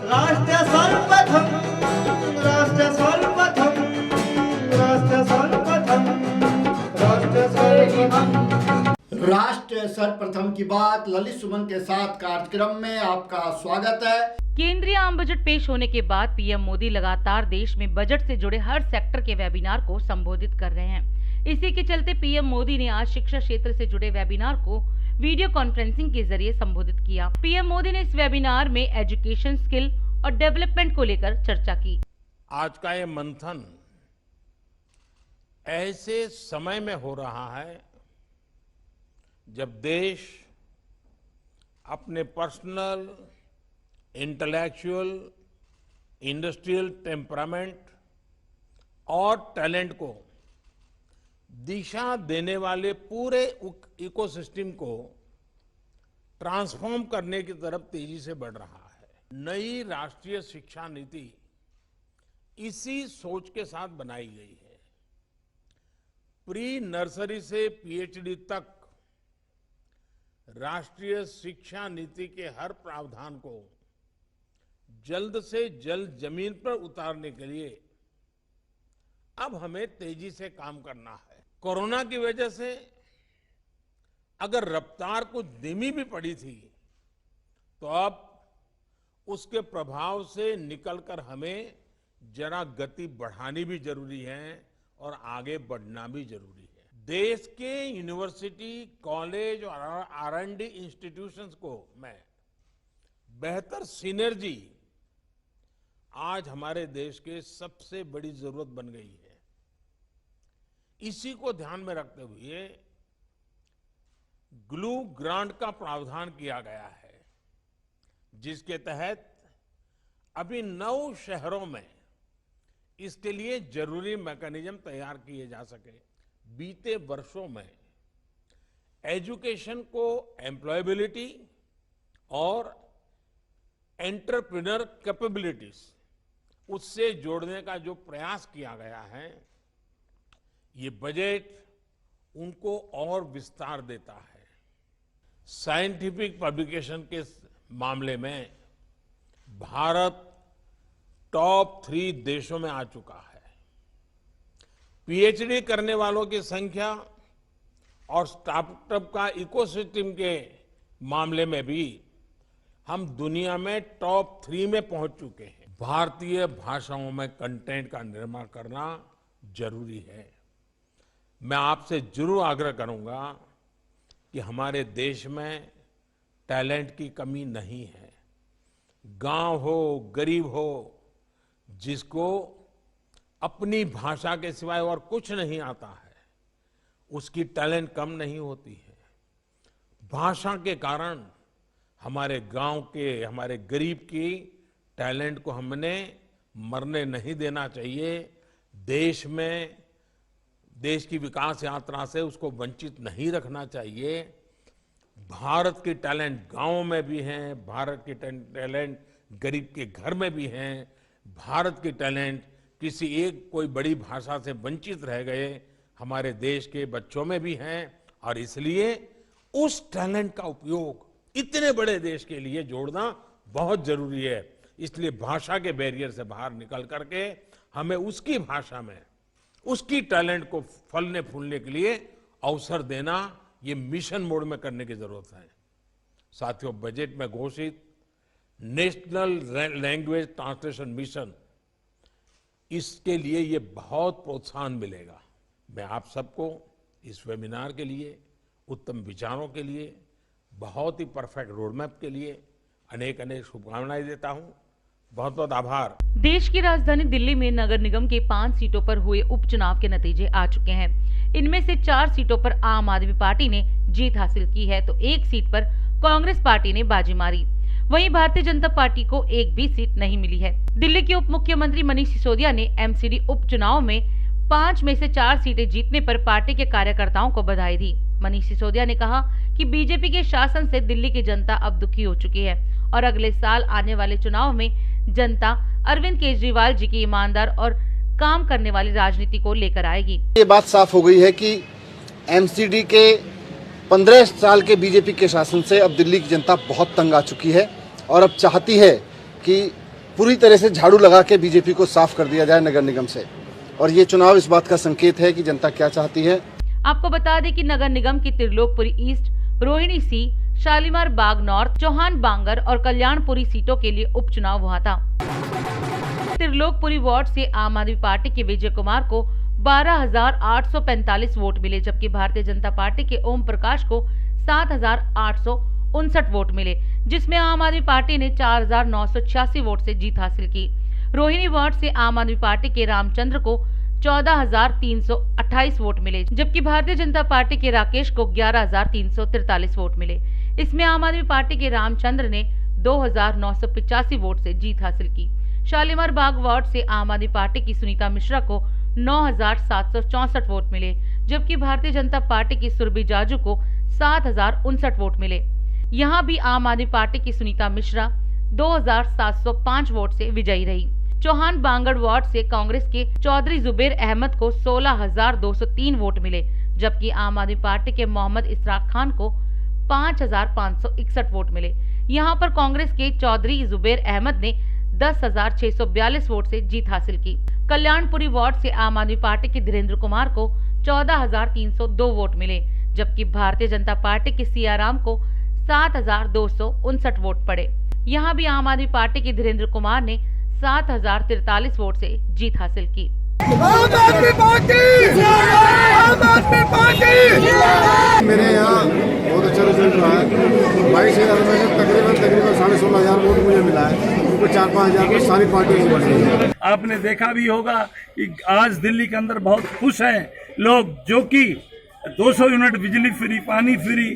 राष्ट्र सर्वप्रथम, राष्ट्र सर्वप्रथम, राष्ट्र सर्वप्रथम, राष्ट्र सर्वप्रथम। राष्ट्र सर्वप्रथम की बात ललित सुमन के साथ कार्यक्रम में आपका स्वागत है। केंद्रीय आम बजट पेश होने के बाद पीएम मोदी लगातार देश में बजट से जुड़े हर सेक्टर के वेबिनार को संबोधित कर रहे हैं। इसी के चलते पीएम मोदी ने आज शिक्षा क्षेत्र से जुड़े वेबिनार को वीडियो कॉन्फ्रेंसिंग के जरिए संबोधित किया। पीएम मोदी ने इस वेबिनार में एजुकेशन, स्किल और डेवलपमेंट को लेकर चर्चा की। आज का ये मंथन ऐसे समय में हो रहा है जब देश अपने पर्सनल, इंटेलेक्चुअल, इंडस्ट्रियल टेम्परामेंट और टैलेंट को दिशा देने वाले पूरे इकोसिस्टम को ट्रांसफॉर्म करने की तरफ तेजी से बढ़ रहा है। नई राष्ट्रीय शिक्षा नीति इसी सोच के साथ बनाई गई है। प्री नर्सरी से पीएचडी तक राष्ट्रीय शिक्षा नीति के हर प्रावधान को जल्द से जल्द जमीन पर उतारने के लिए अब हमें तेजी से काम करना है। कोरोना की वजह से अगर रफ्तार कुछ धीमी भी पड़ी थी तो अब उसके प्रभाव से निकलकर हमें जरा गति बढ़ानी भी जरूरी है और आगे बढ़ना भी जरूरी है। देश के यूनिवर्सिटी, कॉलेज और R&D इंस्टीट्यूशंस को मैं बेहतर सिनर्जी आज हमारे देश के सबसे बड़ी जरूरत बन गई है। इसी को ध्यान में रखते हुए ग्लू ग्रांट का प्रावधान किया गया है, जिसके तहत अभी 9 शहरों में इसके लिए जरूरी मैकेनिज्म तैयार किए जा सके। बीते वर्षों में एजुकेशन को एम्प्लॉयबिलिटी और एंटरप्रेन्योर कैपेबिलिटीज उससे जोड़ने का जो प्रयास किया गया है, ये बजट उनको और विस्तार देता है। साइंटिफिक पब्लिकेशन के मामले में भारत टॉप 3 देशों में आ चुका है। पीएचडी करने वालों की संख्या और स्टार्टअप का इकोसिस्टम के मामले में भी हम दुनिया में टॉप 3 में पहुंच चुके हैं। भारतीय भाषाओं में कंटेंट का निर्माण करना जरूरी है। मैं आपसे जरूर आग्रह करूंगा कि हमारे देश में टैलेंट की कमी नहीं है। गांव हो, गरीब हो, जिसको अपनी भाषा के सिवाय और कुछ नहीं आता है, उसकी टैलेंट कम नहीं होती है। भाषा के कारण हमारे गांव के, हमारे गरीब की टैलेंट को हमने मरने नहीं देना चाहिए। देश की विकास यात्रा से उसको वंचित नहीं रखना चाहिए। भारत की टैलेंट गांवों में भी हैं, भारत की टैलेंट गरीब के घर में भी हैं, भारत की टैलेंट किसी एक कोई बड़ी भाषा से वंचित रह गए हमारे देश के बच्चों में भी हैं। और इसलिए उस टैलेंट का उपयोग इतने बड़े देश के लिए जोड़ना बहुत जरूरी है। इसलिए भाषा के बैरियर से बाहर निकल करके हमें उसकी भाषा में उसकी टैलेंट को फलने फूलने के लिए अवसर देना, ये मिशन मोड में करने की जरूरत है। साथियों, बजट में घोषित नेशनल लैंग्वेज ट्रांसलेशन मिशन, इसके लिए ये बहुत प्रोत्साहन मिलेगा। मैं आप सबको इस वेबिनार के लिए, उत्तम विचारों के लिए, बहुत ही परफेक्ट रोडमैप के लिए अनेक अनेक शुभकामनाएं देता हूं। बहुत बहुत आभार। देश की राजधानी दिल्ली में नगर निगम के 5 सीटों पर हुए उपचुनाव के नतीजे आ चुके हैं। इनमें से 4 सीटों पर आम आदमी पार्टी ने जीत हासिल की है तो 1 सीट पर कांग्रेस पार्टी ने बाजी मारी। वहीं भारतीय जनता पार्टी को एक भी सीट नहीं मिली है। दिल्ली के उप मुख्यमंत्री मनीष सिसोदिया ने एमसीडी उपचुनाव में 5 में से 4 सीटें जीतने पर पार्टी के कार्यकर्ताओं को बधाई दी। मनीष सिसोदिया ने कहा कि बीजेपी के शासन से दिल्ली की जनता अब दुखी हो चुकी है और अगले साल आने वाले चुनाव में जनता अरविंद केजरीवाल जी की ईमानदार और काम करने वाली राजनीति को लेकर आएगी। ये बात साफ हो गई है कि एमसीडी के 15 साल के बीजेपी के शासन से अब दिल्ली की जनता बहुत तंग आ चुकी है और अब चाहती है कि पूरी तरह से झाड़ू लगा के बीजेपी को साफ कर दिया जाए नगर निगम से। और ये चुनाव इस बात का संकेत है कि जनता क्या चाहती है। आपको बता दें कि नगर निगम की त्रिलोकपुरी ईस्ट, रोहिणी सी, शालीमार बाग नॉर्थ, चौहान बांगर और कल्याणपुरी सीटों के लिए उपचुनाव हुआ था। त्रिलोकपुरी वार्ड से आम आदमी पार्टी के विजय कुमार को 12,845 वोट मिले, जबकि भारतीय जनता पार्टी के ओम प्रकाश को 7,859 वोट मिले, जिसमें आम आदमी पार्टी ने 4,986 वोट से जीत हासिल की। रोहिणी वार्ड से आम आदमी पार्टी के रामचंद्र को 14,328 वोट मिले, जबकि भारतीय जनता पार्टी के राकेश को 11,343 वोट मिले। इसमें आम आदमी पार्टी के रामचंद्र ने 2,985 वोट से जीत हासिल की। शालीमार बाग वार्ड से आम आदमी पार्टी की सुनीता मिश्रा को 9,764 वोट मिले, जबकि भारतीय जनता पार्टी की सुरभि जाजू को 7,059 वोट मिले। यहां भी आम आदमी पार्टी की सुनीता मिश्रा 2,705 वोट से विजयी रही। चौहान बांगड़ वार्ड से कांग्रेस के चौधरी जुबेर अहमद को 16,203 वोट मिले, जबकि आम आदमी पार्टी के मोहम्मद इसराक खान को 5,561 वोट मिले। यहां पर कांग्रेस के चौधरी जुबेर अहमद ने 10,642 वोट से जीत हासिल की। कल्याणपुरी वार्ड से आम आदमी पार्टी के धीरेन्द्र कुमार को 14,302 वोट मिले, जबकि भारतीय जनता पार्टी के सियाराम को 7,259 वोट पड़े। यहां भी आम आदमी पार्टी के धीरेन्द्र कुमार ने 7,043 वोट से जीत हासिल की। मेरे यहाँ बहुत अच्छा रिजल्ट रहा है। 22,000 में से तकरीबन 16,500 वोट मुझे मिला है। उनको 4-5 हज़ार में सारी पार्टियों से बढ़ रही है। आपने देखा भी होगा कि आज दिल्ली के अंदर बहुत खुश हैं लोग, जो कि 200 यूनिट बिजली फ्री, पानी फ्री,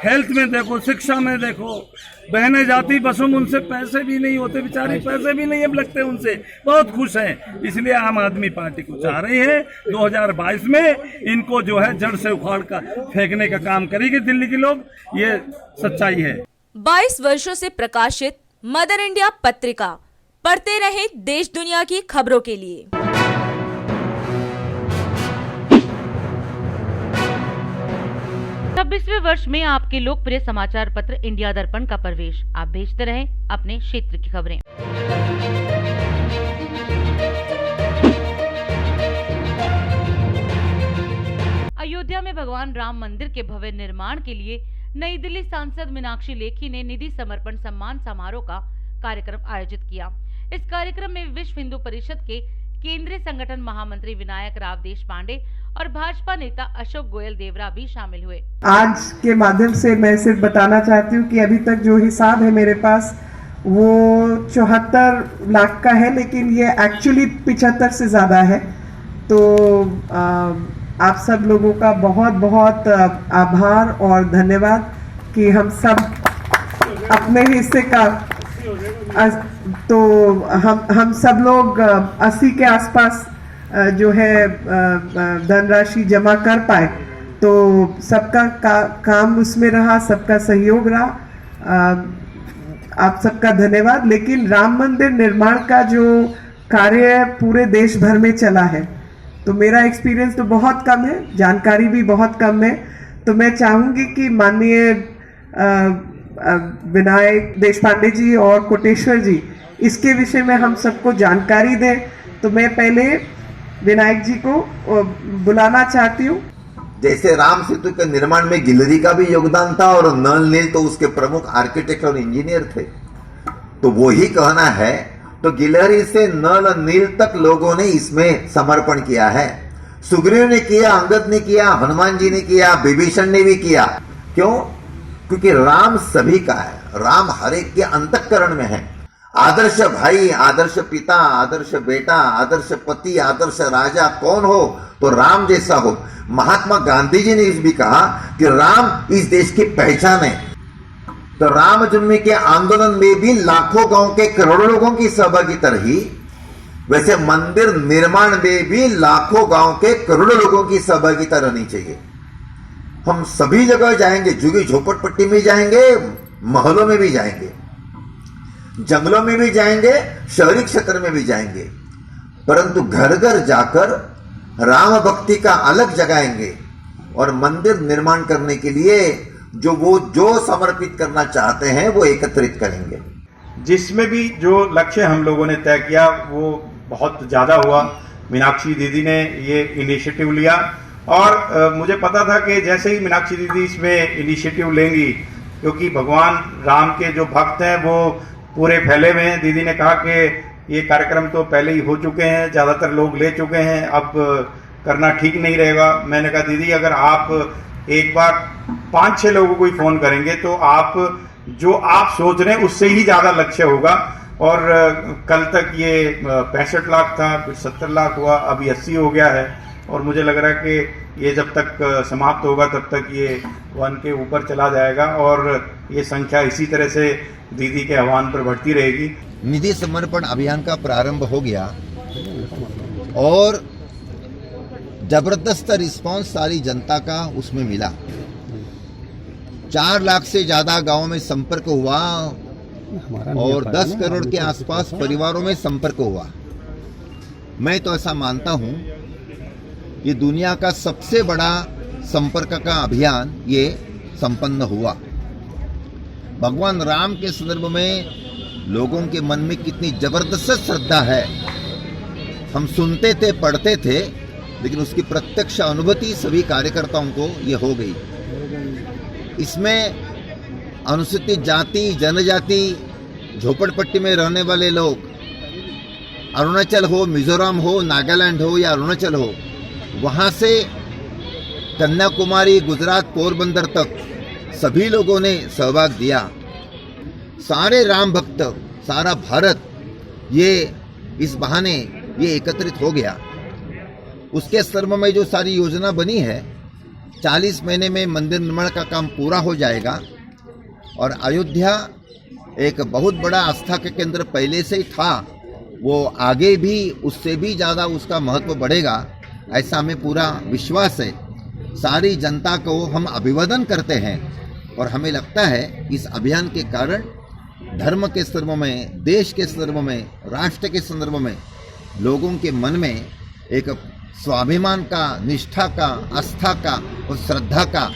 हेल्थ में देखो, शिक्षा में देखो, बहनें जाती बसों में, उनसे पैसे भी नहीं होते, बेचारी पैसे भी नहीं अब लगते उनसे, बहुत खुश हैं। इसलिए आम आदमी पार्टी को चाह रही है 2022 में इनको जो है जड़ से उखाड़ कर फेंकने का काम करेगी दिल्ली के लोग, ये सच्चाई है। 22 वर्षों से प्रकाशित मदर इंडिया पत्रिका पढ़ते रहे देश दुनिया की खबरों के लिए। छब्बीसवें वर्ष में आपके लोकप्रिय समाचार पत्र इंडिया दर्पण का प्रवेश। आप भेजते रहें अपने क्षेत्र की खबरें। अयोध्या में भगवान राम मंदिर के भव्य निर्माण के लिए नई दिल्ली सांसद मीनाक्षी लेखी ने निधि समर्पण सम्मान समारोह का कार्यक्रम आयोजित किया। इस कार्यक्रम में विश्व हिंदू परिषद के केंद्रीय संगठन महामंत्री विनायक राव देशपांडे और भाजपा नेता अशोक गोयल देवरा भी शामिल हुए। आज के माध्यम से मैं सिर्फ बताना चाहती हूँ कि अभी तक जो हिसाब है मेरे पास वो 74 लाख का है, लेकिन ये एक्चुअली 75 से ज़्यादा है। तो आप सब लोगों का बहुत बहुत आभार और धन्यवाद कि हम सब अपने हिस्से का तो हम सब लोग 80 के आसपास जो है धनराशि जमा कर पाए। तो सबका काम उसमें रहा, सबका सहयोग रहा, आप सबका धन्यवाद। लेकिन राम मंदिर निर्माण का जो कार्य पूरे देश भर में चला है, तो मेरा एक्सपीरियंस तो बहुत कम है, जानकारी भी बहुत कम है। तो मैं चाहूँगी कि माननीय विनायक देशपांडे जी और कोटेश्वर जी इसके विषय में हम सबको जानकारी दें। तो मैं पहले विनायक जी को बुलाना चाहती हूँ। जैसे राम सेतु के निर्माण में गिलहरी का भी योगदान था और नल नील तो उसके प्रमुख आर्किटेक्ट और इंजीनियर थे, तो वो ही कहना है। तो गिलहरी से नल नील तक लोगों ने इसमें समर्पण किया है। सुग्रीव ने किया, अंगद ने किया, हनुमान जी ने किया, विभीषण ने भी किया। क्यों? क्योंकि राम सभी का है, राम हर एक के अंतःकरण में है। आदर्श भाई, आदर्श पिता, आदर्श बेटा, आदर्श पति, आदर्श राजा कौन हो? तो राम जैसा हो। महात्मा गांधी जी ने इस भी कहा कि राम इस देश की पहचान है। तो राम जन्म के आंदोलन में भी लाखों गांव के करोड़ों लोगों की सहभागिता रही, वैसे मंदिर निर्माण में भी लाखों गांव के करोड़ों लोगों की सहभागिता रहनी चाहिए। हम सभी जगह जाएंगे, झुग्गी झोपड़पट्टी में जाएंगे, महलों में भी जाएंगे, जंगलों में भी जाएंगे, शहरी क्षेत्र में भी जाएंगे, परंतु घर घर जाकर राम भक्ति का अलग जगाएंगे और मंदिर निर्माण करने के लिए जो समर्पित करना चाहते हैं वो एकत्रित करेंगे। जिसमें भी जो लक्ष्य हम लोगों ने तय किया वो बहुत ज़्यादा हुआ। मीनाक्षी दीदी ने ये इनिशिएटिव लिया और मुझे पता था कि जैसे ही मीनाक्षी दीदी इसमें इनिशिएटिव लेंगी, क्योंकि भगवान राम के जो भक्त हैं वो पूरे फैले हुए हैं। दीदी ने कहा कि ये कार्यक्रम तो पहले ही हो चुके हैं, ज़्यादातर लोग ले चुके हैं, अब करना ठीक नहीं रहेगा। मैंने कहा दीदी अगर आप एक बार 5-6 लोगों को ही फ़ोन करेंगे तो आप जो आप सोच रहे हैं उससे ही ज़्यादा लक्ष्य होगा। और कल तक ये 65 लाख था, फिर 70 लाख हुआ, अभी 80 हो गया है और मुझे लग रहा है कि ये जब तक समाप्त होगा तब तक ये 1 के ऊपर चला जाएगा और ये संख्या इसी तरह से दीदी के आह्वान पर बढ़ती रहेगी। निधि समर्पण अभियान का प्रारंभ हो गया और जबरदस्त रिस्पांस सारी जनता का उसमें मिला। 4 लाख से ज्यादा गांवों में संपर्क हुआ और 10 करोड़ के आसपास परिवारों में संपर्क हुआ। मैं तो ऐसा मानता हूं ये दुनिया का सबसे बड़ा संपर्क का अभियान ये संपन्न हुआ। भगवान राम के संदर्भ में लोगों के मन में कितनी जबरदस्त श्रद्धा है, हम सुनते थे, पढ़ते थे, लेकिन उसकी प्रत्यक्ष अनुभूति सभी कार्यकर्ताओं को ये हो गई। इसमें अनुसूचित जाति, जनजाति, झोपड़पट्टी में रहने वाले लोग, अरुणाचल हो, मिजोरम हो, नागालैंड हो या अरुणाचल हो, वहाँ से कन्याकुमारी, गुजरात, पोरबंदर तक सभी लोगों ने सहभाग दिया। सारे राम भक्त, सारा भारत ये इस बहाने ये एकत्रित हो गया। उसके संदर्भ में जो सारी योजना बनी है, 40 महीने में मंदिर निर्माण का काम पूरा हो जाएगा और अयोध्या एक बहुत बड़ा आस्था का केंद्र पहले से ही था, वो आगे भी उससे भी ज़्यादा उसका महत्व बढ़ेगा, ऐसा हमें पूरा विश्वास है। सारी जनता को हम अभिवादन करते हैं और हमें लगता है इस अभियान के कारण धर्म के संदर्भ में, देश के संदर्भ में, राष्ट्र के संदर्भ में लोगों के मन में एक स्वाभिमान का, निष्ठा का, आस्था का और श्रद्धा का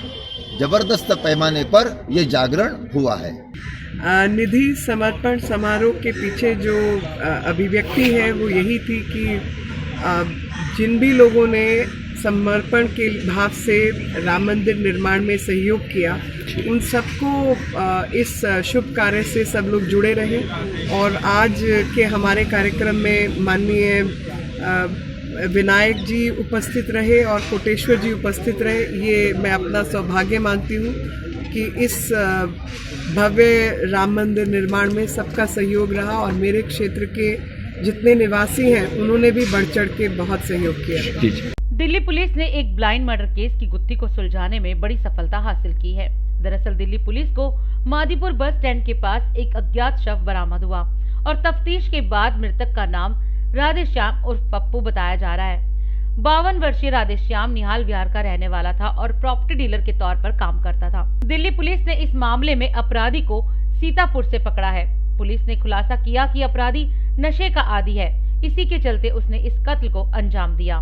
जबरदस्त पैमाने पर यह जागरण हुआ है। निधि समर्पण समारोह के पीछे जो अभिव्यक्ति है वो यही थी कि जिन भी लोगों ने समर्पण के भाव से राम मंदिर निर्माण में सहयोग किया, उन सबको इस शुभ कार्य से सब लोग जुड़े रहे। और आज के हमारे कार्यक्रम में माननीय विनायक जी उपस्थित रहे और कोटेश्वर जी उपस्थित रहे। ये मैं अपना सौभाग्य मानती हूँ कि इस भव्य राम मंदिर निर्माण में सबका सहयोग रहा और मेरे क्षेत्र के जितने निवासी हैं उन्होंने भी बढ़ चढ़ के बहुत सहयोग किया। दिल्ली पुलिस ने एक ब्लाइंड मर्डर केस की गुत्थी को सुलझाने में बड़ी सफलता हासिल की है। दरअसल दिल्ली पुलिस को मादीपुर बस स्टैंड के पास एक अज्ञात शव बरामद हुआ और तफ्तीश के बाद मृतक का नाम राधेश्याम उर्फ पप्पू बताया जा रहा है। 52 वर्षीय राधेश्याम निहाल विहार का रहने वाला था और प्रॉपर्टी डीलर के तौर पर काम करता था। दिल्ली पुलिस ने इस मामले में अपराधी को सीतापुर से पकड़ा है। पुलिस ने खुलासा किया कि अपराधी नशे का आदी है, इसी के चलते उसने इस कत्ल को अंजाम दिया।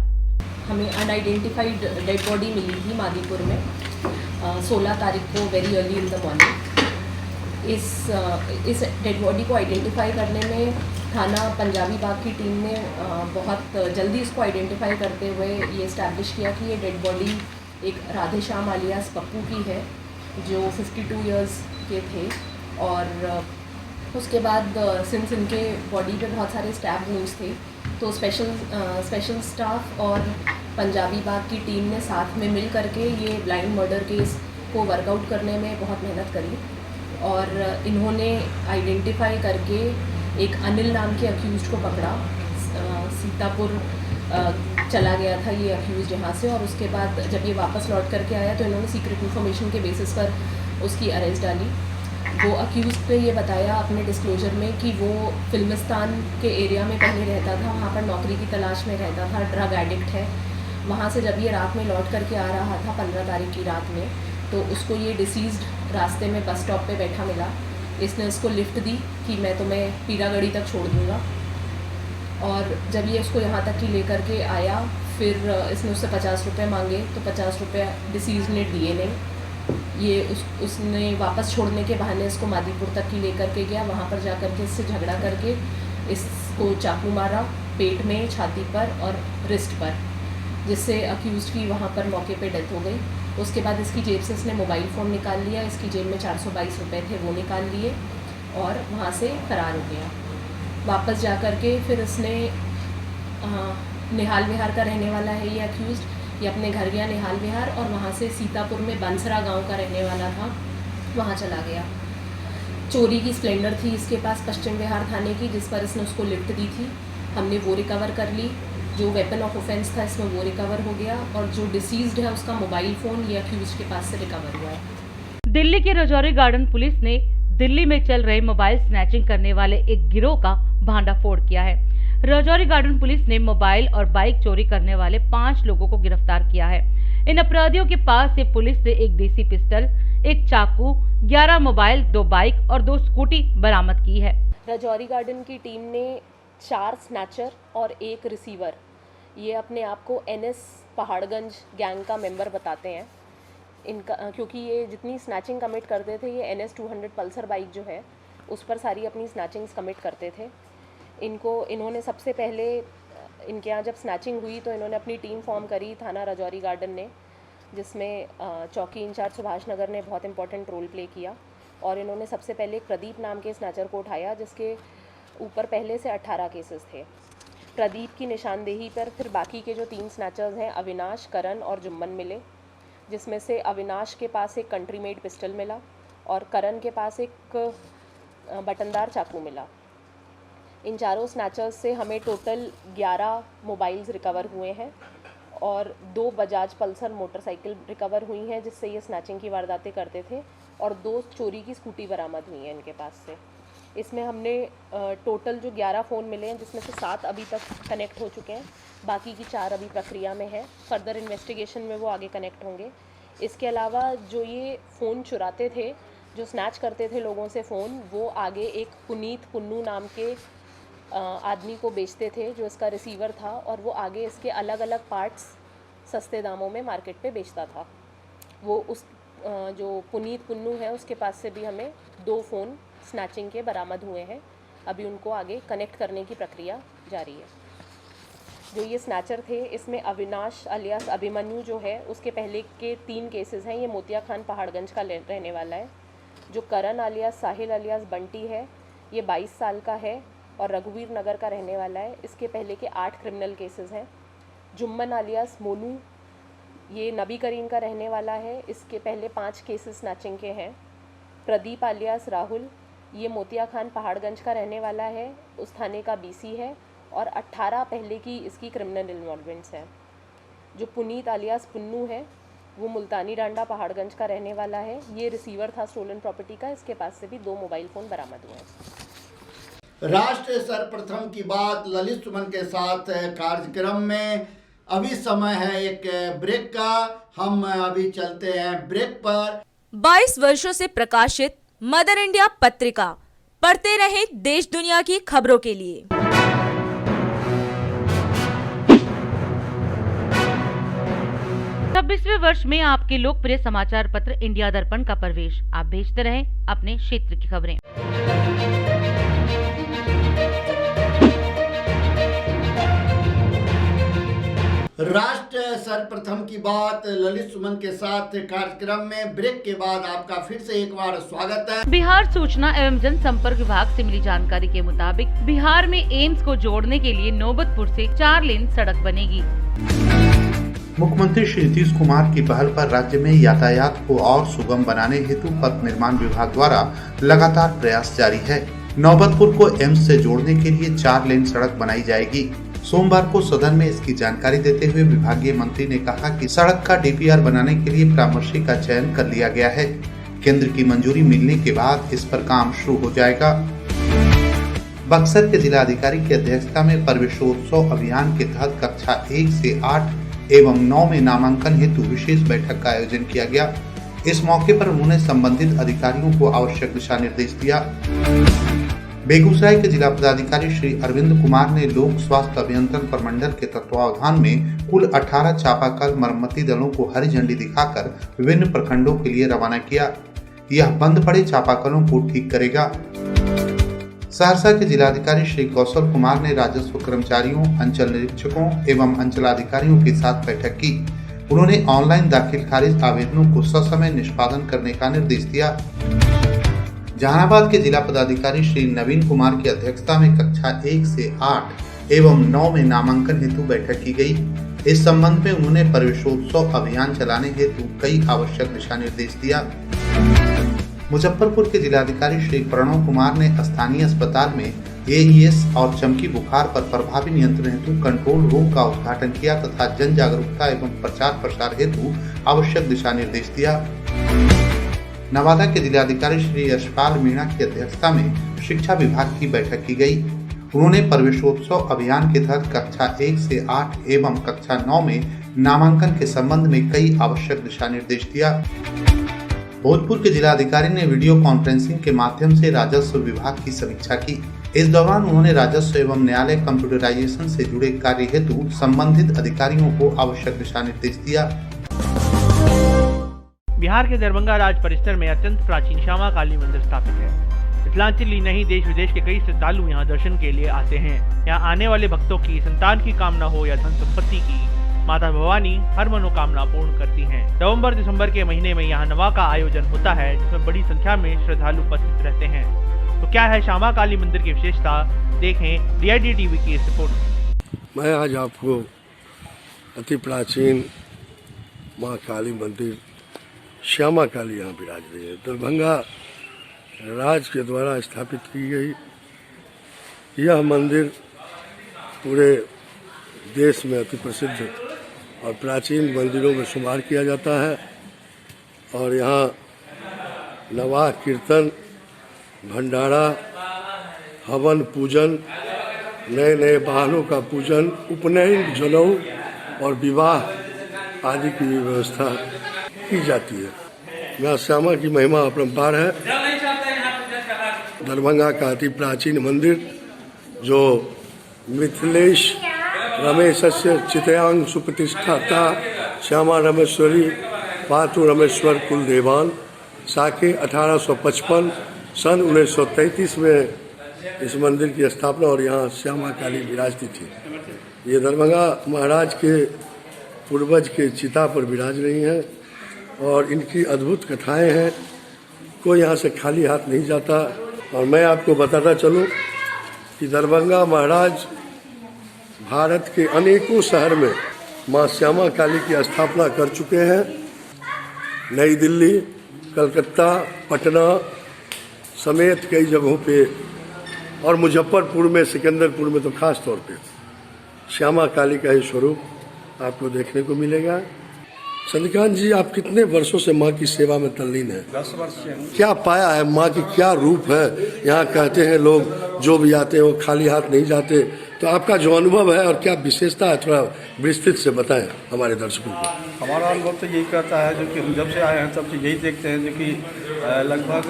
हमें अनआइडेंटिफाइड डेड बॉडी मिली थी मादीपुर में 16 तारीख को very early in the morning. इस डेड बॉडी को आइडेंटिफाई करने में थाना पंजाबी बाग की टीम ने बहुत जल्दी इसको आइडेंटिफाई करते हुए ये इस्टेब्लिश किया कि ये डेड बॉडी एक राधेश्याम आलियास पप्पू की है जो 52 इयर्स के थे। और उसके बाद सिंस इनके बॉडी पे बहुत सारे स्टैब वुंड्स थे तो स्पेशल स्टाफ और पंजाबी बाग की टीम ने साथ में मिल करके ये ब्लाइंड मर्डर केस को वर्कआउट करने में बहुत मेहनत करी और इन्होंने आइडेंटिफाई करके एक अनिल नाम के अक्यूज़ को पकड़ा। सीतापुर चला गया था ये अक्यूज़ यहाँ से और उसके बाद जब ये वापस लौट करके आया तो इन्होंने सीक्रेट इन्फॉर्मेशन के बेसिस पर उसकी अरेस्ट डाली। वो अक्यूज़ पे ये बताया अपने डिस्क्लोजर में कि वो फिल्मिस्तान के एरिया में कहीं रहता था, वहाँ पर नौकरी की तलाश में रहता था, ड्रग एडिक्ट है। वहाँ से जब ये रात में लौट करके आ रहा था 15 तारीख की रात में तो उसको ये डिसीज्ड रास्ते में बस स्टॉप पे बैठा मिला। इसने उसको लिफ्ट दी कि मैं तुम्हें पीरागढ़ी तक छोड़ दूँगा और जब ये उसको यहाँ तक की लेकर के आया फिर इसने उससे 50 रुपये मांगे तो 50 रुपये डिसीज ने दिए नहीं। ये उसने वापस छोड़ने के बहाने इसको मादीपुर तक ही लेकर के गया। वहाँ पर जाकर के इससे झगड़ा करके इसको चाकू मारा पेट में, छाती पर और रिस्ट पर, जिससे अक्यूज़्ड की वहाँ पर मौके पे डेथ हो गई। उसके बाद इसकी जेब से इसने मोबाइल फ़ोन निकाल लिया। इसकी जेब में 422 रुपये थे, वो निकाल लिए और वहाँ से फरार हो गया। वापस जा कर के फिर इसने निहाल विहार का रहने वाला है ये अक्यूज़्ड, ये अपने घर गया निहाल विहार और वहाँ से सीतापुर में बंसरा गांव का रहने वाला था, वहाँ चला गया। चोरी की स्प्लेंडर थी इसके पास पश्चिम विहार थाने की, जिस पर इसने उसको लिफ्ट दी थी। हमने वो रिकवर कर ली। जो वेपन ऑफ ऑफेंस था इसमें वो रिकवर हो गया और जो डिसीज्ड है उसका मोबाइल फ़ोन ये अक्यूज़्ड के पास से रिकवर हुआ है। दिल्ली के रजौरी गार्डन पुलिस ने दिल्ली में चल रहे मोबाइल स्नैचिंग करने वाले एक गिरोह का भांडाफोड़ किया है। रजौरी गार्डन पुलिस ने मोबाइल और बाइक चोरी करने वाले 5 लोगों को गिरफ्तार किया है। इन अपराधियों के पास से पुलिस ने एक देसी पिस्टल, एक चाकू, 11 मोबाइल, 2 बाइक और 2 स्कूटी बरामद की है। रजौरी गार्डन की टीम ने 4 स्नैचर और 1 रिसीवर, ये अपने आप को NS पहाड़गंज गैंग का मेंबर बताते हैं इनका, क्योंकि ये जितनी स्नैचिंग कमिट करते थे ये NS 200 पल्सर बाइक जो है उस पर सारी अपनी स्नैचिंग्स कमिट करते थे। इन्होंने सबसे पहले इनके यहाँ जब स्नैचिंग हुई तो इन्होंने अपनी टीम फॉर्म करी थाना रजौरी गार्डन ने, जिसमें चौकी इंचार्ज सुभाष नगर ने बहुत इंपॉर्टेंट रोल प्ले किया। और इन्होंने सबसे पहले प्रदीप नाम के स्नैचर को उठाया, जिसके ऊपर पहले से 18 केसेस थे। प्रदीप की निशानदेही पर फिर बाकी के जो 3 स्नैचर्स हैं अविनाश, करण और जुम्मन मिले, जिसमें से अविनाश के पास एक कंट्री मेड पिस्टल मिला और करण के पास एक बटनदार चाकू मिला। इन चारों स्नैचर्स से हमें टोटल 11 मोबाइल्स रिकवर हुए हैं और 2 बजाज पल्सर मोटरसाइकिल रिकवर हुई हैं, जिससे ये स्नैचिंग की वारदातें करते थे, और 2 चोरी की स्कूटी बरामद हुई हैं इनके पास से। इसमें हमने टोटल जो 11 फ़ोन मिले हैं, जिसमें से 7 अभी तक कनेक्ट हो चुके हैं, बाकी की 4 अभी प्रक्रिया में है। फर्दर इन्वेस्टिगेशन में वो आगे कनेक्ट होंगे। इसके अलावा जो ये फ़ोन चुराते थे, जो स्नैच करते थे लोगों से फ़ोन, वो आगे एक पुनीत पुन्नू नाम के आदमी को बेचते थे, जो इसका रिसीवर था, और वो आगे इसके अलग अलग पार्ट्स सस्ते दामों में मार्केट पे बेचता था। वो उस जो पुनीत पुन्नू है उसके पास से भी हमें 2 फ़ोन स्नैचिंग के बरामद हुए हैं। अभी उनको आगे कनेक्ट करने की प्रक्रिया जारी है। जो ये स्नैचर थे, इसमें अविनाश अलियास अभिमन्यु जो है उसके पहले के 3 केसेस हैं, ये मोतिया खान पहाड़गंज का रहने वाला है। जो करण अलियास साहिल अलियास बंटी है, ये 22 साल का है और रघुवीर नगर का रहने वाला है। इसके पहले के 8 क्रिमिनल केसेस हैं। जुम्मन अलियास मोनू, ये नबी करीम का रहने वाला है, इसके पहले 5 केसेस स्नैचिंग के हैं। प्रदीप अलियास राहुल, ये मोतिया खान पहाड़गंज का रहने वाला है, उस थाने का BC है और 18 पहले की इसकी क्रिमिनल इन्वॉल्वमेंट्स हैं। जो पुनीत अलियास पुन्नू है, वो मुल्तानी डांडा पहाड़गंज का रहने वाला है, ये रिसीवर था स्टोलन प्रॉपर्टी का, इसके पास से भी 2 मोबाइल फ़ोन बरामद हुए हैं। राष्ट्र सर्वप्रथम की बात ललित सुमन के साथ कार्यक्रम में। अभी समय है एक ब्रेक का, हम अभी चलते हैं ब्रेक पर। 22 वर्षों से प्रकाशित मदर इंडिया पत्रिका, पढ़ते रहें देश दुनिया की खबरों के लिए। 26वें वर्ष में आपके लोकप्रिय समाचार पत्र इंडिया दर्पण का प्रवेश। आप भेजते रहें अपने क्षेत्र की खबरें। राष्ट्र सर्वप्रथम की बात ललित सुमन के साथ कार्यक्रम में ब्रेक के बाद आपका फिर से एक बार स्वागत है। बिहार सूचना एवं जनसंपर्क विभाग से मिली जानकारी के मुताबिक बिहार में एम्स को जोड़ने के लिए नौबतपुर से 4 लेन सड़क बनेगी। मुख्यमंत्री श्री नीतीश कुमार की पहल पर राज्य में यातायात को और सुगम बनाने हेतु पथ निर्माण विभाग द्वारा लगातार प्रयास जारी है। नौबतपुर को एम्स से जोड़ने के लिए 4 लेन सड़क बनाई जाएगी। सोमवार को सदन में इसकी जानकारी देते हुए विभागीय मंत्री ने कहा कि सड़क का DPR बनाने के लिए परामर्शी का चयन कर लिया गया है। केंद्र की मंजूरी मिलने के बाद इस पर काम शुरू हो जाएगा। बक्सर के जिलाधिकारी की अध्यक्षता में प्रवेशोत्सव अभियान के तहत कक्षा 1 से 8 एवं 9 में नामांकन हेतु विशेष बैठक का आयोजन किया गया। इस मौके पर उन्होंने संबंधित अधिकारियों को आवश्यक दिशा निर्देश दिया। बेगूसराय के जिला पदाधिकारी श्री अरविंद कुमार ने लोक स्वास्थ्य अभियंत्रण प्रमंडल के तत्वावधान में कुल 18 चापाकल मरम्मती दलों को हरी झंडी दिखाकर विभिन्न प्रखंडों के लिए रवाना किया। यह बंद पड़े चापाकलों को ठीक करेगा। सहरसा के जिलाधिकारी श्री कौशल कुमार ने राजस्व कर्मचारियों, अंचल निरीक्षकों एवं अंचलाधिकारियों के साथ बैठक की। उन्होंने ऑनलाइन दाखिल खारिज आवेदनों को ससमय निष्पादन करने का निर्देश दिया। जहानाबाद के जिला पदाधिकारी श्री नवीन कुमार की अध्यक्षता में कक्षा 1 से 8 एवं 9 में नामांकन हेतु बैठक की गई। इस संबंध में उन्होंने प्रवेशोत्सव अभियान चलाने हेतु कई आवश्यक दिशा निर्देश दिया। मुजफ्फरपुर के जिलाधिकारी श्री प्रणव कुमार ने स्थानीय अस्पताल में एईएस और चमकी बुखार पर प्रभावी नियंत्रण हेतु कंट्रोल रूम का उद्घाटन किया तथा जन जागरूकता एवं प्रचार प्रसार हेतु आवश्यक दिशा निर्देश दिया। नवादा के जिलाधिकारी श्री यशपाल मीणा की अध्यक्षता में शिक्षा विभाग की बैठक की गई। उन्होंने प्रवेशोत्सव अभियान के तहत कक्षा 1 से 8 एवं कक्षा 9 में नामांकन के संबंध में कई आवश्यक दिशा निर्देश दिया। भोजपुर के जिलाधिकारी ने वीडियो कॉन्फ्रेंसिंग के माध्यम से राजस्व विभाग की समीक्षा की। इस दौरान उन्होंने राजस्व एवं न्यायालय कंप्यूटराइजेशन से जुड़े कार्य हेतु संबंधित अधिकारियों को आवश्यक दिशा निर्देश दिया। बिहार के दरभंगा राज परिसर में अत्यंत प्राचीन श्यामा काली मंदिर स्थापित है। मिथिलांचल ही नहीं, देश विदेश के कई श्रद्धालु यहाँ दर्शन के लिए आते हैं। यहाँ आने वाले भक्तों की संतान की कामना हो या धन संपत्ति की, माता भवानी हर मनोकामना पूर्ण करती हैं। नवंबर दिसंबर के महीने में यहाँ नवा का आयोजन होता है, जिसमें बड़ी संख्या में श्रद्धालु उपस्थित रहते हैं। तो क्या है श्यामा काली मंदिर की विशेषता, देखें DID TV की इस रिपोर्ट। मैं आज आपको अति प्राचीन माँ काली मंदिर श्यामा काली यहाँ विराज रही है, दरभंगा राज के द्वारा स्थापित की गई। यह मंदिर पूरे देश में अति प्रसिद्ध और प्राचीन मंदिरों में शुमार किया जाता है और यहाँ नवाह कीर्तन, भंडारा, हवन पूजन, नए नए वाहनों का पूजन, उपनयन, जनेऊ और विवाह आदि की भी व्यवस्था की जाती है। यहाँ श्यामा की महिमा अपरंपार है। दरभंगा का अति प्राचीन मंदिर जो मिथिलेश रमेशस्य चितयांग सुप्रतिष्ठाता श्यामा रमेश्वरी पातु रमेश्वर कुल देवान साके 1855 सन 1933 में इस मंदिर की स्थापना और यहाँ श्यामा काली विराजती थी। ये दरभंगा महाराज के पूर्वज के चिता पर विराज रही हैं और इनकी अद्भुत कथाएं हैं। कोई यहाँ से खाली हाथ नहीं जाता। और मैं आपको बताता चलूँ कि दरभंगा महाराज भारत के अनेकों शहर में माँ श्यामा काली की स्थापना कर चुके हैं। नई दिल्ली, कलकत्ता, पटना समेत कई जगहों पे और मुजफ्फरपुर में, सिकंदरपुर में तो खास तौर पे श्यामा काली का ही स्वरूप आपको देखने को मिलेगा। चंद्रकांत जी, आप कितने वर्षों से माँ की सेवा में तल्लीन हैं? 10 वर्ष से हूँ। क्या पाया है माँ की, क्या रूप है? यहाँ कहते हैं लोग जो भी आते हैं वो खाली हाथ नहीं जाते, तो आपका जो अनुभव है और क्या विशेषता है थोड़ा विस्तृत से बताएं हमारे दर्शकों को। हमारा अनुभव तो यही कहता है, जो कि हम जब से आए हैं तब से यही देखते हैं, जो कि लगभग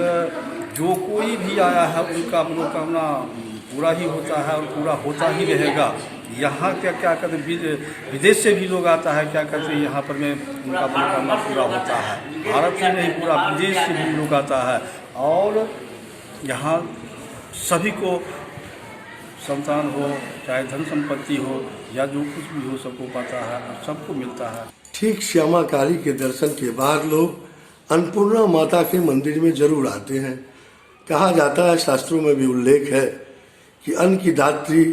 जो कोई भी आया है उनका मनोकामना पूरा ही होता है और पूरा होता ही रहेगा। यहाँ क्या कहते हैं, विदेश से भी लोग आता है, क्या कहते हैं यहाँ पर में उनका मनोकामना पूरा होता है। भारत से नहीं, पूरा विदेश से भी लोग आता है और यहाँ सभी को संतान हो, चाहे धन संपत्ति हो या जो कुछ भी हो, सबको पाता है और सबको मिलता है। ठीक श्यामा काली के दर्शन के बाद लोग अन्नपूर्णा माता के मंदिर में जरूर आते हैं। कहा जाता है, शास्त्रों में भी उल्लेख है कि अन्न की दात्री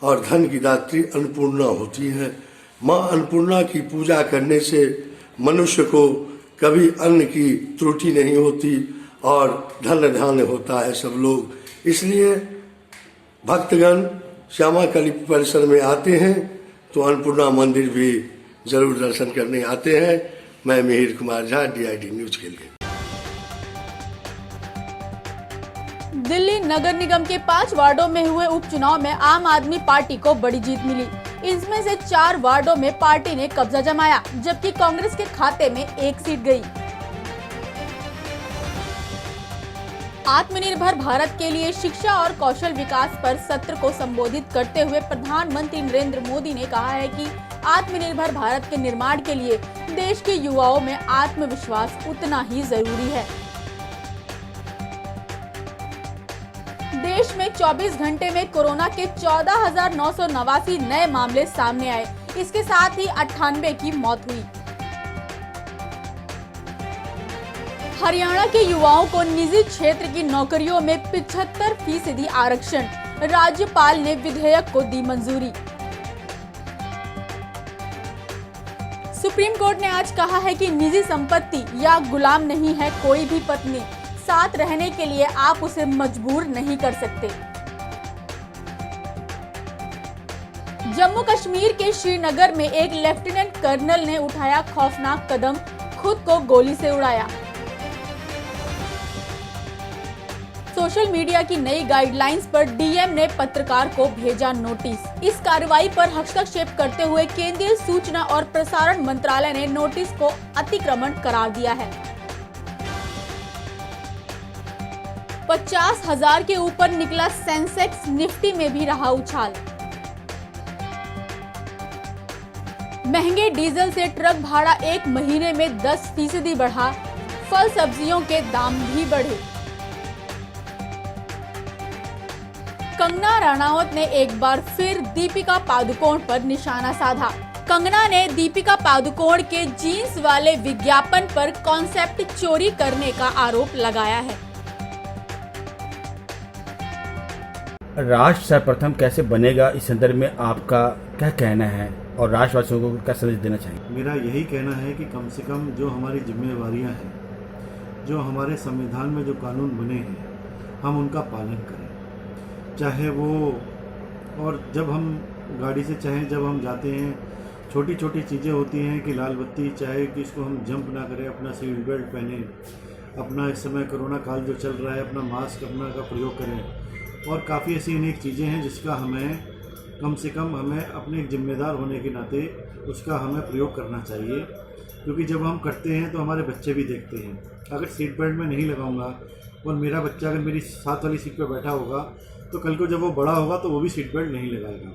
और धन की दात्री अन्नपूर्णा होती है। माँ अन्नपूर्णा की पूजा करने से मनुष्य को कभी अन्न की त्रुटि नहीं होती और धन धान्य होता है सब लोग। इसलिए भक्तगण श्यामा काली परिसर में आते हैं तो अन्नपूर्णा मंदिर भी जरूर दर्शन करने आते हैं। मैं मिहिर कुमार झा, DID न्यूज के लिए। दिल्ली नगर निगम के 5 वार्डों में हुए उपचुनाव में आम आदमी पार्टी को बड़ी जीत मिली। इसमें से 4 वार्डों में पार्टी ने कब्जा जमाया, जबकि कांग्रेस के खाते में 1 सीट गई। आत्मनिर्भर भारत के लिए शिक्षा और कौशल विकास पर सत्र को संबोधित करते हुए प्रधानमंत्री नरेंद्र मोदी ने कहा है कि आत्मनिर्भर भारत के निर्माण के लिए देश के युवाओं में आत्मविश्वास उतना ही जरूरी है। देश में 24 घंटे में कोरोना के 14,989 नए मामले सामने आए। इसके साथ ही 98 की मौत हुई। हरियाणा के युवाओं को निजी क्षेत्र की नौकरियों में 75% आरक्षण, राज्यपाल ने विधेयक को दी मंजूरी। सुप्रीम कोर्ट ने आज कहा है कि निजी संपत्ति या गुलाम नहीं है कोई भी पत्नी, साथ रहने के लिए आप उसे मजबूर नहीं कर सकते। जम्मू कश्मीर के श्रीनगर में एक लेफ्टिनेंट कर्नल ने उठाया खौफनाक कदम, खुद को गोली से उड़ाया। सोशल मीडिया की नई गाइडलाइंस पर डीएम ने पत्रकार को भेजा नोटिस। इस कार्रवाई पर हस्तक्षेप करते हुए केंद्रीय सूचना और प्रसारण मंत्रालय ने नोटिस को अतिक्रमण करार दिया है। 50,000 के ऊपर निकला सेंसेक्स, निफ्टी में भी रहा उछाल। महंगे डीजल से ट्रक भाड़ा एक महीने में 10% बढ़ा, फल सब्जियों के दाम भी बढ़े। कंगना रनौत ने एक बार फिर दीपिका पादुकोण पर निशाना साधा। कंगना ने दीपिका पादुकोण के जीन्स वाले विज्ञापन पर कॉन्सेप्ट चोरी करने का आरोप लगाया है। राष्ट्र सर्वप्रथम कैसे बनेगा, इस संदर्भ में आपका क्या कहना है और राष्ट्रवासियों को क्या संदेश देना चाहिए? मेरा यही कहना है कि कम से कम जो हमारी जिम्मेवारियां हैं, जो हमारे संविधान में जो कानून बने हैं, हम उनका पालन करें। चाहे वो, और जब हम गाड़ी से, चाहे जब हम जाते हैं, छोटी छोटी चीज़ें होती हैं कि लाल बत्ती, चाहे कि इसको हम जंप ना करें, अपना सीट बेल्ट पहने, अपना इस समय कोरोना काल जो चल रहा है अपना मास्क अपना का प्रयोग करें। और काफ़ी ऐसी अनेक चीज़ें हैं जिसका हमें कम से कम हमें अपने एक जिम्मेदार होने के नाते उसका हमें प्रयोग करना चाहिए, क्योंकि जब हम करते हैं तो हमारे बच्चे भी देखते हैं। अगर सीट बेल्ट में नहीं लगाऊंगा और मेरा बच्चा अगर मेरी साथ वाली सीट पर बैठा होगा तो कल को जब वो बड़ा होगा तो वो भी सीट बेल्ट नहीं लगाएगा।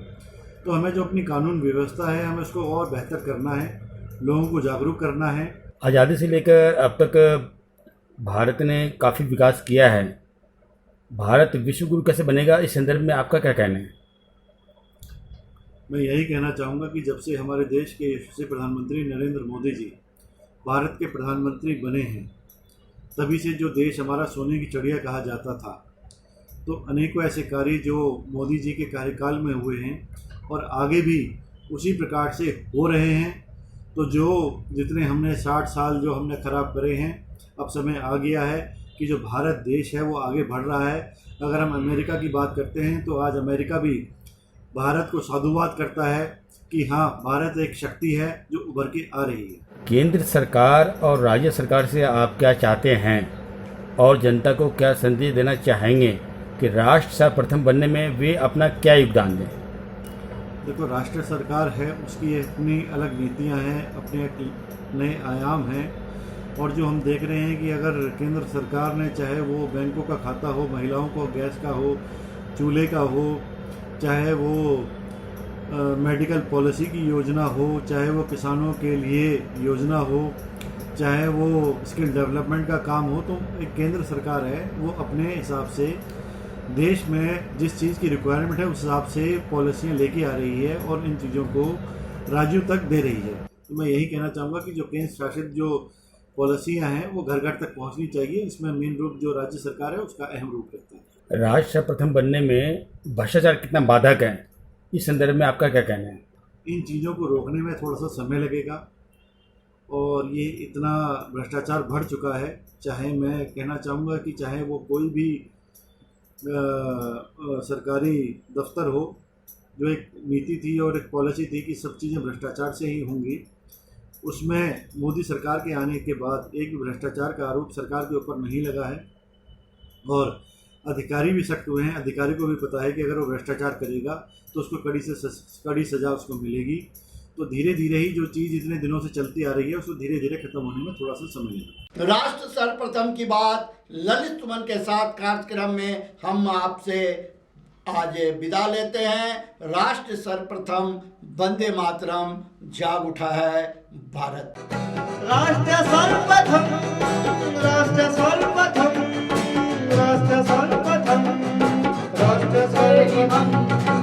तो हमें जो अपनी कानून व्यवस्था है हमें उसको और बेहतर करना है, लोगों को जागरूक करना है। आज़ादी से लेकर अब तक भारत ने काफ़ी विकास किया है। भारत विश्व गुरु कैसे बनेगा, इस संदर्भ में आपका क्या कहना है? मैं यही कहना चाहूँगा कि जब से हमारे देश के यशस्वी प्रधानमंत्री नरेंद्र मोदी जी भारत के प्रधानमंत्री बने हैं, तभी से जो देश हमारा सोने की चिड़िया कहा जाता था, तो अनेकों ऐसे कार्य जो मोदी जी के कार्यकाल में हुए हैं और आगे भी उसी प्रकार से हो रहे हैं। तो जो जितने हमने 60 साल जो हमने खराब करे हैं, अब समय आ गया है कि जो भारत देश है वो आगे बढ़ रहा है। अगर हम अमेरिका की बात करते हैं तो आज अमेरिका भी भारत को साधुवाद करता है कि हाँ, भारत एक शक्ति है जो उभर के आ रही है। केंद्र सरकार और राज्य सरकार से आप क्या चाहते हैं और जनता को क्या संदेश देना चाहेंगे कि राष्ट्र सर्वप्रथम बनने में वे अपना क्या योगदान दें? देखो, राष्ट्र सरकार है, उसकी अपनी अलग नीतियां हैं, अपने एक नए आयाम हैं। और जो हम देख रहे हैं कि अगर केंद्र सरकार ने, चाहे वो बैंकों का खाता हो, महिलाओं को गैस का हो, चूल्हे का हो, चाहे वो मेडिकल पॉलिसी की योजना हो, चाहे वो किसानों के लिए योजना हो, चाहे वो स्किल डेवलपमेंट का काम हो, तो एक केंद्र सरकार है वो अपने हिसाब से देश में जिस चीज़ की रिक्वायरमेंट है उस हिसाब से पॉलिसियाँ लेके आ रही है और इन चीज़ों को राज्यों तक दे रही है। तो मैं यही कहना चाहूँगा कि जो केंद्र शासित जो पॉलिसियाँ हैं वो घर घर तक पहुँचनी चाहिए। इसमें मेन रूप जो राज्य सरकार है उसका अहम रूप रहता है। राष्ट्र सर्वप्रथम बनने में भ्रष्टाचार कितना बाधक है, इस संदर्भ में आपका क्या कहना है? इन चीज़ों को रोकने में थोड़ा सा समय लगेगा और ये इतना भ्रष्टाचार बढ़ चुका है। चाहे मैं कहना चाहूँगा कि चाहे वो कोई भी सरकारी दफ्तर हो, जो एक नीति थी और एक पॉलिसी थी कि सब चीज़ें भ्रष्टाचार से ही होंगी, उसमें मोदी सरकार के आने के बाद एक भी भ्रष्टाचार का आरोप सरकार के ऊपर नहीं लगा है और अधिकारी भी सख्त हुए हैं। अधिकारी को भी पता है कि अगर वो भ्रष्टाचार करेगा तो उसको कड़ी से कड़ी सज़ा उसको मिलेगी। तो धीरे धीरे ही जो चीज़ इतने दिनों से चलती आ रही है उसको धीरे धीरे खत्म होने में थोड़ा सा समय लगेगा। राष्ट्र सर्वप्रथम की बात ललित सुमन के साथ कार्यक्रम में हम आपसे आज विदा लेते हैं। राष्ट्र सर्वप्रथम, वंदे मातरम, जाग उठा है भारत। राष्ट्र सर्वप्रथम, राष्ट्र सर्वप्रथम, राष्ट्र सर्वप्रथम, राष्ट्र सर्वप्रथम।